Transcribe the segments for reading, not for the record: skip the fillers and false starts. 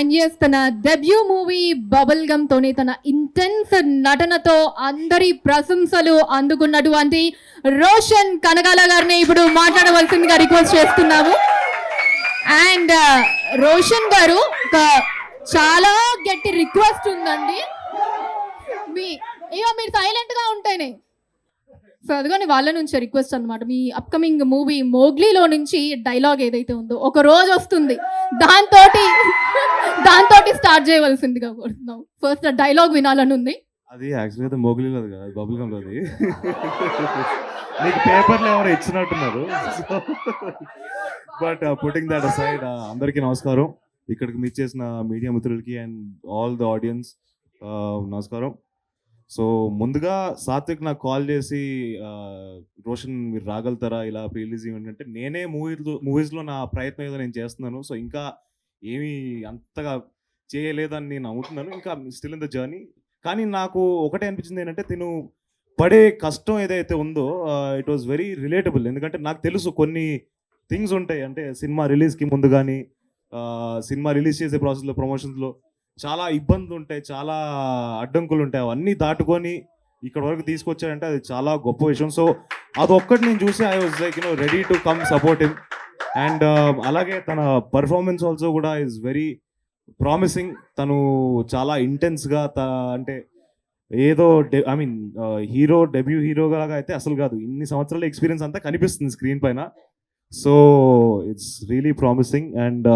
And yes తన debut movie bubble gum తోనే తన ఇంటెన్స్ నటనతో అందరి ప్రశంసలు అందుకున్నటువంటి రోషన్ కనకాల గారిని ఇప్పుడు మాట్లాడవలసిందిగా రిక్వెస్ట్ చేస్తున్నాము. అండ్ రోషన్ గారు ఒక చాలా గట్టి రిక్వెస్ట్ ఉందండి. మీరు సైలెంట్ గా ఉంటేనే సో అదిగోని వాళ్ళ నుంచి రిక్వెస్ట్ అనమాట. మీ అప్కమింగ్ మూవీ మోగ్లీలో నుంచి డైలాగ్ ఏదైతే ఉందో ఒక రోజు వస్తుంది, దాంతో స్టార్ట్ చేయవలసిందిగా కోరుతున్నాం. ఫస్ట్ డైలాగ్ వినాలని ఉంది. అది యాక్చువల్గా మోగ్లీలో కదా, బబుల్ గమ్లోది. నీకు పేపర్లు ఎవరు ఇచ్చినట్టున్నారు. బట్ పుట్టింగ్ దట్ అసైడ్, అందరికీ నమస్కారం. ఇక్కడికి మీట్ చేసిన మీడియా మిత్రులకి అండ్ ఆల్ ద ఆడియన్స్ నమస్కారం. సో ముందుగా సాత్విక్ నాకు కాల్ చేసి రోషన్ మీరు రాగలుగుతారా ఇలా ప్రీ రిలీజ్ ఈవెంట్ అంటే, నేనే మూవీస్లో నా ప్రయత్నం ఏదో నేను చేస్తున్నాను. సో ఇంకా ఏమీ అంతగా చేయలేదని నేను నమ్ముతున్నాను, ఇంకా స్టిల్ ఇన్ ద జర్నీ. కానీ నాకు ఒకటే అనిపించింది ఏంటంటే, తిను పడే కష్టం ఏదైతే ఉందో ఇట్ వాజ్ వెరీ రిలేటబుల్. ఎందుకంటే నాకు తెలుసు కొన్ని థింగ్స్ ఉంటాయి, అంటే సినిమా రిలీజ్కి ముందు కానీ సినిమా రిలీజ్ చేసే ప్రాసెస్లో ప్రమోషన్స్లో చాలా ఇబ్బందులు ఉంటాయి, చాలా అడ్డంకులు ఉంటాయి. అవన్నీ దాటుకొని ఇక్కడ వరకు తీసుకొచ్చాడంటే అది చాలా గొప్ప విషయం. సో అదొక్కటి నేను చూసి I was like ready to come support him. And అలాగే తన పర్ఫార్మెన్స్ ఆల్సో కూడా ఈజ్ వెరీ ప్రామిసింగ్. తను చాలా ఇంటెన్స్గా అంటే ఏదో డెబ్యూ హీరోగా అయితే అసలు కాదు, ఇన్ని సంవత్సరాల ఎక్స్పీరియన్స్ అంతా కనిపిస్తుంది స్క్రీన్ పైన. So it's really promising. And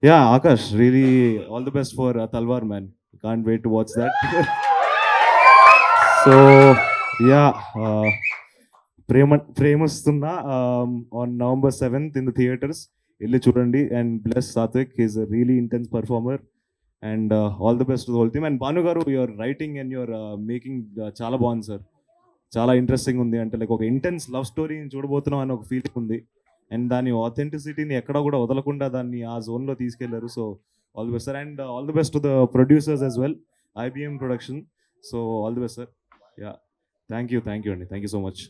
yeah, Akash, really all the best for Talwar, man. Can't wait to watch that. So yeah, Premustunna on November 7th in the theaters. Illi chudandi and bless Satvik. He's a really intense performer. And all the best to the whole team. And Banu garu, your writing and your making chala bagundi sir. చాలా interesting ఉంది. అంటే like ఒక intense love స్టోరీని చూడబోతున్నాం అని ఒక feeling ఉంది. And దాని ఆథెంటిసిటీని ఎక్కడ కూడా వదలకుండా దాన్ని ఆ జోన్లో తీసుకెళ్లారు. So all the best sir. And all the best to the producers as well, IBM production. So all the best sir. Yeah, thank you అండి, thank you so much.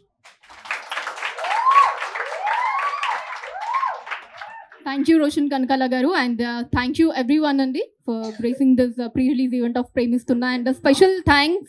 Thank you, Roshan Kanakala garu, and thank you everyone Andy for gracing this pre-release event of Premistunna. And a special thanks